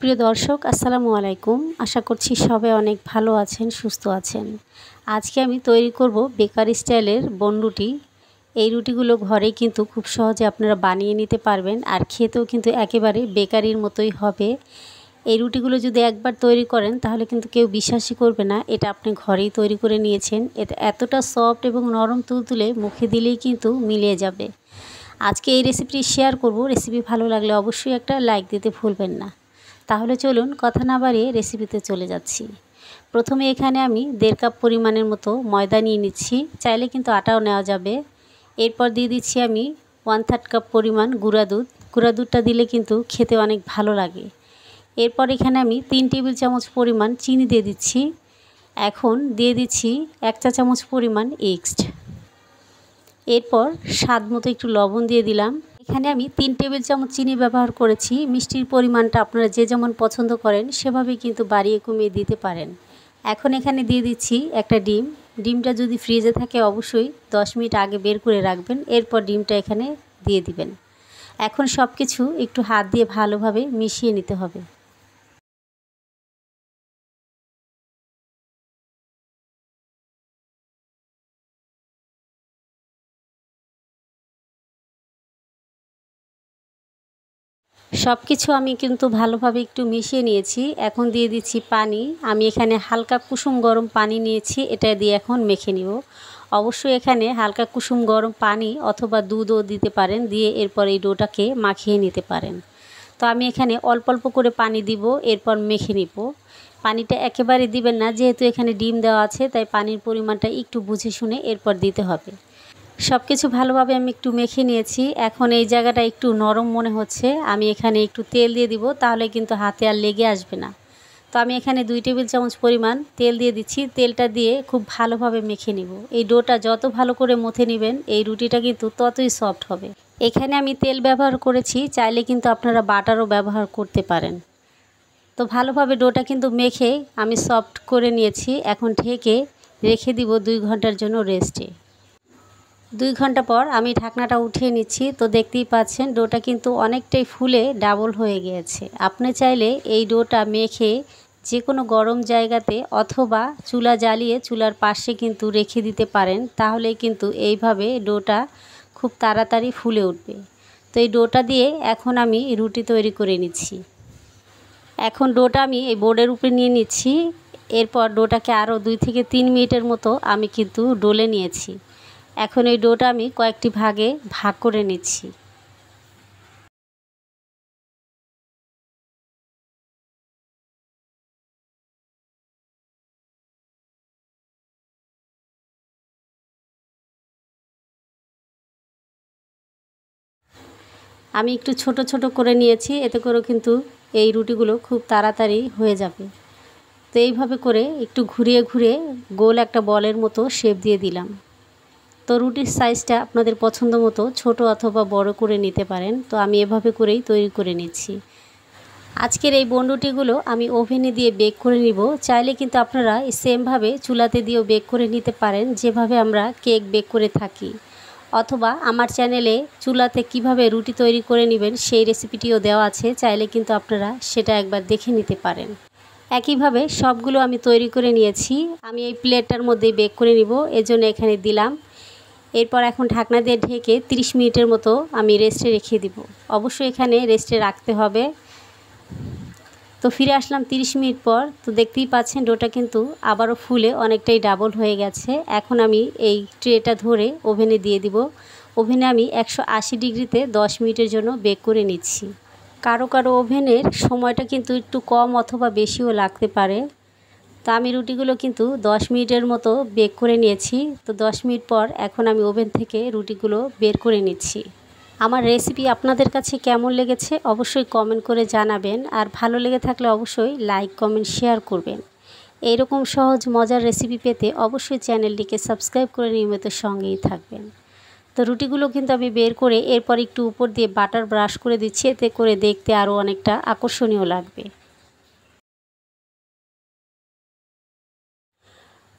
প্রিয় দর্শক আসসালামু আলাইকুম। আশা করছি সবাই অনেক ভালো আছেন, সুস্থ আছেন। আজকে আমি তৈরি করব বেকারি স্টাইলের বন রুটি। এই রুটিগুলো ঘরেই কিন্তু খুব সহজে আপনারা বানিয়ে নিতে পারবেন, আর খেতেও কিন্তু একেবারে বেকারির মতোই হবে। এই রুটিগুলো যদি একবার তৈরি করেন তাহলে কিন্তু কেউ বিশ্বাসই করবে না এটা আপনি ঘরেই তৈরি করে নিয়েছেন। এটা এতটা সফট এবং নরম তুলতুলে, মুখে দিলেই কিন্তু মিলিয়ে যাবে। আজকে এই রেসিপিটি শেয়ার করব। রেসিপি ভালো লাগলে অবশ্যই একটা লাইক দিতে ভুলবেন না। তাহলে চলুন কথা না বাড়িয়ে রেসিপিতে চলে যাচ্ছি। প্রথমে এখানে আমি 1.5 কাপ পরিমাণের মতো ময়দা নিয়ে নিচ্ছি, চাইলে কিন্তু আটাও নেওয়া যাবে। এরপর দিয়ে দিচ্ছি আমি 1/3 কাপ পরিমাণ গুঁড়া দুধ। গুঁড়া দুধটা দিলে কিন্তু খেতে অনেক ভালো লাগে। এরপর এখানে আমি 3 টেবিল চামচ পরিমাণ চিনি দিয়ে দিচ্ছি। এখন দিয়ে দিচ্ছি 1 চা চামচ পরিমাণ এগস। এরপর স্বাদ মতো একটু লবণ দিয়ে দিলাম। এখানে আমি 3 টেবিল চামচ চিনি ব্যবহার করেছি। মিষ্টির পরিমাণটা আপনারা যে যেমন পছন্দ করেন সেভাবেই কিন্তু বাড়িয়ে কমিয়ে দিতে পারেন। এখন এখানে দিয়ে দিচ্ছি একটা ডিম। ডিমটা যদি ফ্রিজে থাকে অবশ্যই 10 মিনিট আগে বের করে রাখবেন। এরপর ডিমটা এখানে দিয়ে দিবেন। এখন সব কিছু একটু হাত দিয়ে ভালোভাবে মিশিয়ে নিতে হবে। সব কিছু আমি কিন্তু ভালোভাবে একটু মিশিয়ে নিয়েছি। এখন দিয়ে দিচ্ছি পানি। আমি এখানে হালকা কুসুম গরম পানি নিয়েছি, এটা দিয়ে এখন মেখে নিব। অবশ্যই এখানে হালকা কুসুম গরম পানি অথবা দুধও দিতে পারেন, দিয়ে এরপর এই ডোটাকে মাখিয়ে নিতে পারেন। তো আমি এখানে অল্প অল্প করে পানি দিব, এরপর মেখে নিব। পানিটা একেবারে দিবেন না, যেহেতু এখানে ডিম দেওয়া আছে, তাই পানির পরিমাণটা একটু বুঝে শুনে এরপর দিতে হবে। সব কিছু ভালোভাবে আমি একটু মেখে নিয়েছি। এখন এই জায়গাটা একটু নরম মনে হচ্ছে, আমি এখানে একটু তেল দিয়ে দিব, তাহলে কিন্তু হাতে আর লেগে আসবে না। তো আমি এখানে 2 টেবিল চামচ পরিমাণ তেল দিয়ে দিচ্ছি। তেলটা দিয়ে খুব ভালোভাবে মেখে নিব। এই ডোটা যত ভালো করে মথে নেবেন এই রুটিটা কিন্তু ততই সফট হবে। এখানে আমি তেল ব্যবহার করেছি, চাইলে কিন্তু আপনারা বাটারও ব্যবহার করতে পারেন। তো ভালোভাবে ডোটা কিন্তু মেখে আমি সফট করে নিয়েছি। এখন ঢেকে রেখে দিব 2 ঘন্টার জন্য রেস্টে। 2 ঘন্টা পর আমি ঢাকনাটা উঠিয়ে নিচ্ছি। তো দেখতেই পাচ্ছেন ডোটা কিন্তু অনেকটাই ফুলে ডাবল হয়ে গিয়েছে। আপনি চাইলে এই ডোটা মেখে যে কোনো গরম জায়গাতে অথবা চুলা জ্বালিয়ে চুলার পাশে কিন্তু রেখে দিতে পারেন, তাহলে কিন্তু এইভাবে ডোটা খুব তাড়াতাড়ি ফুলে উঠবে। তো এই ডোটা দিয়ে এখন আমি রুটি তৈরি করে নিচ্ছি। এখন ডোটা আমি এই বোর্ডের উপরে নিয়ে নিচ্ছি। এরপর ডোটাকে আরও 2 থেকে 3 মিনিটের মতো আমি কিন্তু ডলে নিয়েছি। এখন এই ডোটা আমি কয়েকটি ভাগে ভাগ করে নিচ্ছি। আমি একটু ছোট ছোট করে নিয়েছি, এতে করে কিন্তু এই রুটিগুলো খুব তাড়াতাড়ি হয়ে যাবে। তো এইভাবে করে একটু ঘুরিয়ে ঘুরিয়ে গোল একটা বলের মতো শেপ দিয়ে দিলাম। তো রুটির সাইজটা আপনাদের পছন্দ মতো ছোট অথবা বড় করে নিতে পারেন। তো আমি এভাবে করেই তৈরি করে নিচ্ছি। আজকের এই বনরুটিগুলো আমি ওভেনে দিয়ে বেক করে নিব। চাইলে কিন্তু আপনারা সেমভাবে চুলাতে দিয়েও বেক করে নিতে পারেন, যেভাবে আমরা কেক বেক করে থাকি। অথবা আমার চ্যানেলে চুলাতে কিভাবে রুটি তৈরি করে নেবেন সেই রেসিপিটিও দেওয়া আছে, চাইলে কিন্তু আপনারা সেটা একবার দেখে নিতে পারেন। একইভাবে সবগুলো আমি তৈরি করে নিয়েছি। আমি এই প্লেটটার মধ্যেই বেক করে নিব, এজন্য এখানে দিলাম। এরপর এখন ঢাকনা দিয়ে ঢেকে 30 মিনিটের মতো আমি রেস্টে রেখে দিব। অবশ্যই এখানে রেস্টে রাখতে হবে। তো ফিরে আসলাম 30 মিনিট পর। তো দেখতেই পাচ্ছেন ডোটা কিন্তু আবারও ফুলে অনেকটাই ডাবল হয়ে গেছে। এখন আমি এই ট্রেটা ধরে ওভেনে দিয়ে দিব। ওভেনে আমি 180 ডিগ্রিতে 10 মিনিটের জন্য বেক করে নিচ্ছি। কারো কারো ওভেনের সময়টা কিন্তু একটু কম অথবা বেশিও লাগতে পারে। তো আমি রুটিগুলো কিন্তু 10 মিনিটের মতো বেক করে নিয়েছি। তো 10 মিনিট পর এখন আমি ওভেন থেকে রুটিগুলো বের করে নিচ্ছি। আমার রেসিপি আপনাদের কাছে কেমন লেগেছে অবশ্যই কমেন্ট করে জানাবেন, আর ভালো লেগে থাকলে অবশ্যই লাইক কমেন্ট শেয়ার করবেন। এইরকম সহজ মজার রেসিপি পেতে অবশ্যই চ্যানেলটিকে সাবস্ক্রাইব করে নিয়মিত সঙ্গেই থাকবেন। তো রুটিগুলো কিন্তু আমি বের করে এরপর একটু উপর দিয়ে বাটার ব্রাশ করে দিচ্ছি, এতে করে দেখতে আরও অনেকটা আকর্ষণীয় লাগবে।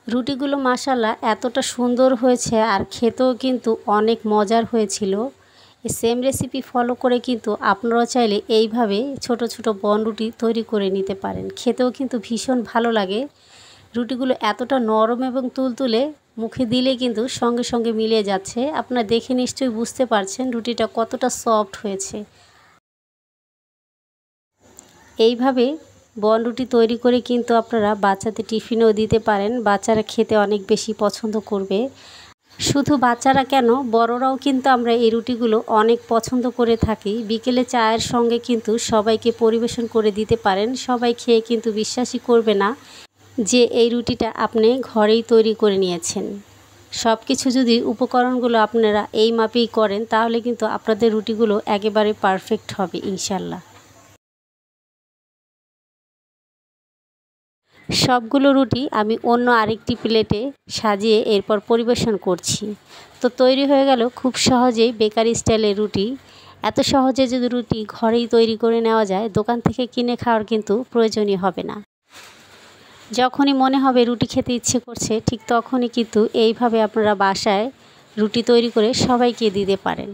রুটিগুলো মাশাআল্লাহ এতটা সুন্দর হয়েছে, আর খেতেও কিন্তু অনেক মজার হয়েছিল। এই সেম রেসিপি ফলো করে কিন্তু আপনারাও চাইলে এইভাবে ছোট ছোট বনরুটি তৈরি করে নিতে পারেন। খেতেও কিন্তু ভীষণ ভালো লাগে। রুটিগুলো এতটা নরম এবং তুলতুলে, মুখে দিলে কিন্তু সঙ্গে সঙ্গে মিলিয়ে যাচ্ছে। আপনারা দেখে নিশ্চয়ই বুঝতে পারছেন রুটিটা কতটা সফট হয়েছে। এইভাবে বনরুটি তৈরি করে কিন্তু আপনারা বাচ্চাদের টিফিনেও দিতে পারেন। বাচ্চারা খেতে অনেক বেশি পছন্দ করবে। শুধু বাচ্চারা কেন, বড়রাও কিন্তু আমরা এই রুটিগুলো অনেক পছন্দ করে থাকি। বিকেলে চায়ের সঙ্গে কিন্তু সবাইকে পরিবেশন করে দিতে পারেন। সবাই খেয়ে কিন্তু বিশ্বাসই করবে না যে এই রুটিটা আপনি ঘরেই তৈরি করে নিয়েছেন। সব কিছু যদি উপকরণগুলো আপনারা এই মাপেই করেন তাহলে কিন্তু আপনাদের রুটিগুলো একেবারে পারফেক্ট হবে ইনশাল্লাহ। সবগুলো রুটি আমি অন্য আরেকটি প্লেটে সাজিয়ে এরপর পরিবেশন করছি। তো তৈরি হয়ে গেল খুব সহজেই বেকারি স্টাইলের রুটি। এত সহজে যদি রুটি ঘরেই তৈরি করে নেওয়া যায়, দোকান থেকে কিনে খাওয়ার কিন্তু প্রয়োজনই হবে না। যখনই মনে হবে রুটি খেতে ইচ্ছে করছে, ঠিক তখনই কিন্তু এইভাবে আপনারা বাসায় রুটি তৈরি করে সবাইকে দিতে পারেন।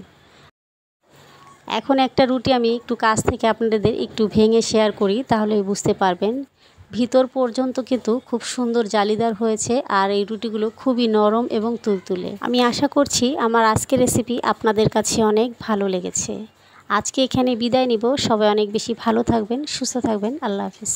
এখন একটা রুটি আমি একটু কাছ থেকে আপনাদের একটু ভেঙে শেয়ার করি, তাহলেই বুঝতে পারবেন। ভিতর পর্যন্ত কিন্তু খুব সুন্দর জালিদার হয়েছে আর এই রুটিগুলো খুবই নরম এবং তুলতুলে। আমি আশা করছি আমার আজকের রেসিপি আপনাদের কাছে অনেক ভালো লেগেছে। আজকে এখানে বিদায় নিব। সবাই অনেক বেশি ভালো থাকবেন, সুস্থ থাকবেন। আল্লাহ হাফেজ।